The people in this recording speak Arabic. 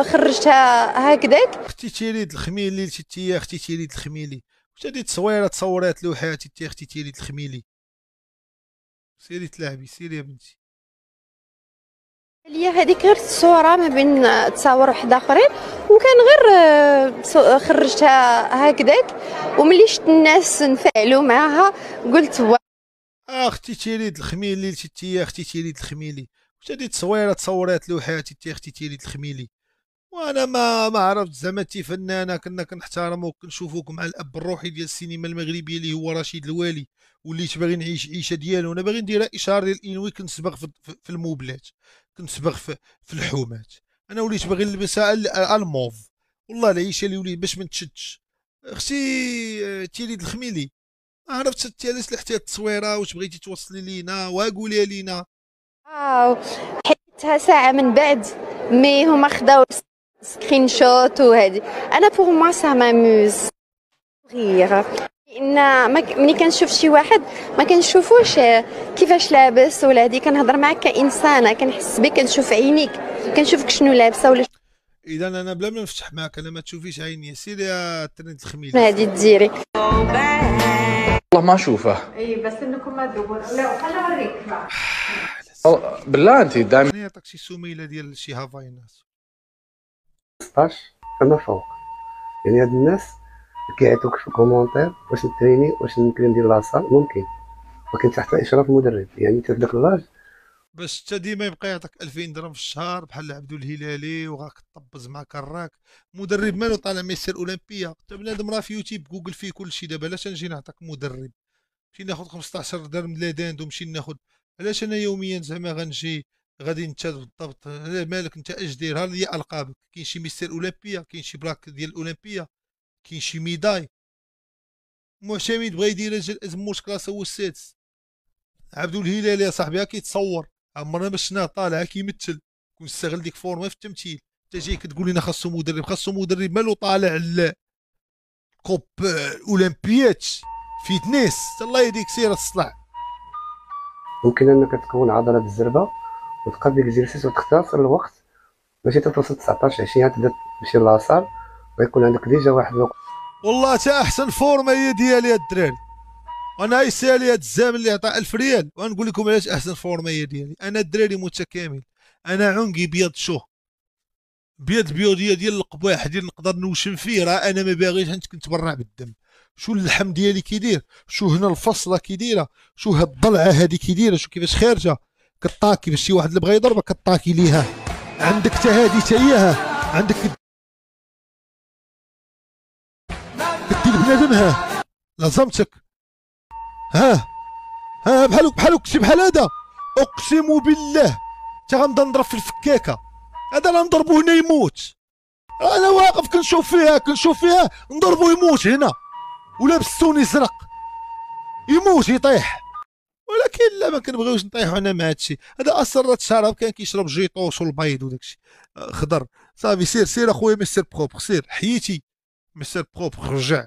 خرجتها هكذاك. اختي تيريد الخميلي تي اختي تيريد الخميلي، واش هادي التصويره تصورات لوحات تي اختي تيريد الخميلي؟ سيري تلعبي سيري يا بنتي. هي هذيك غير الصوره ما بين تصاور واحد اخرين، وكان غير خرجتها هكذاك. وملي شفت الناس نفعلوا معاها قلت اختي تيريد الخميلي تي اختي تيريد الخميلي، واش هادي التصويره تصورات لوحات تي اختي تيريد الخميلي؟ وانا ما عرفت زعما انتي فنانه، كنا كنحترموك كنشوفوك مع الاب الروحي ديال السينما المغربيه اللي هو رشيد الوالي، وليت باغي نعيش عيشه ديالو. انا باغي ندير اشاره ديال الانوي، كنسبغ في الموبلات، كنسبغ في الحومات. انا وليت باغي نلبسها الموف. والله العيشه اللي وليت باش ما نتشدش. اختي تيريد الخميلي، ما عرفتش انت علاش لحتي هاد التصويره، واش بغيتي توصلي لينا وقولي لينا. واو. حيدتها ساعه من بعد مي هما خداو سكرين شوت وهادي. انا بوغ موا سا ماموز صغير، لان ملي كنشوف شي واحد ما كنشوفوش كيفاش لابس ولا هادي، كنهضر معاك كانسانه، كنحس بك، كنشوف عينيك، كنشوفك شنو لابسه ولا اذا انا بلا ما نفتح معاك انا ما تشوفيش عيني. سيري يا ترند شنو الخميلي. هادي ديري. والله ما اشوفه. اي بس انكم ما تدوبون. لا خليني نوريك. بالله انت دائما نعطيك شي سميله ديال شي هافايناس. 16 فما فوق. يعني هاد الناس كيعيطوك في الكومونتير واش نتريني واش نمكن ندير لاصال، ممكن، ولكن تحت اشراف المدرب. يعني انت في داك اللاج باش حتى ديما يبقى يعطيك 2000 درهم في الشهر بحال عبدو الهلالي وغاك تطبز مع كراك. مدرب مالو طالع ما يسير اولمبيا؟ انت بنادم راه في يوتيوب جوجل فيه كل شيء. دابا علاش نجي نعطيك مدرب؟ نمشي ناخذ 15 درهم لاداند ومشي ناخذ. علاش انا يوميا زعما غنجي غادي انت بالضبط؟ مالك انت اش داير؟ ها هي القابك. كاين شي ميستر اولمبيا، كاين شي براك ديال الاولمبيا، كاين شي ميداي. معتمد بغا يدير اجل ازموش كلاس هو السادس. عبدو الهلالي يا صاحبي ها كيتصور، عمرنا ما شفناه طالع كيمثل. كون استغل ديك فورما في التمثيل. انت جاي كتقول لنا خاصو مدرب؟ خاصو مدرب مالو طالع الكوب الاولمبيات فيتنس. الله يهديك سير الصلع. ممكن انك تكون عضله بالزربه وتقاد ديك الجلسات وتختصر الوقت ماشي توصل 19 20 تبدا تمشي لاصال ويكون عندك ديجا واحد الوقت. والله تا احسن فورما هي ديالي يا الدراري. انا يسالي هاد الزامل اللي عطى 1000 ريال ونقول لكم علاش احسن فورما هي ديالي. انا الدراري متكامل. انا عنقي بيض، شو بيض بيضيه ديال القباح ديال نقدر نوشم فيه. راه انا ما باغيش نتبرع بالدم. شو اللحم ديالي كيدير، شو هنا الفصله كيديره، شو هاد الضلعه هادي كيديره، شو كيفاش خارجه كطاكي باش شي واحد اللي بغى يضربك كطاكي ليها. عندك تا هادي تا هي عندك كدير بنادم. ها لازمتك. ها ها بحالك شي بحال هذا. اقسم بالله تا غنبدا نضرب في الفكاكه. هذا لا نضربو هنا يموت. انا واقف كنشوف فيها نضربو يموت هنا، ولابس توني زرق يموت يطيح. ولكن لا ما كنبغيوش نطيحو انا مع هادشي هذا. اصلا شراب كان كيشرب جيطوس والبيض وداكشي خضر. صافي سير اخويا مستر بروبر، سير حييتي مستر بروبر رجع.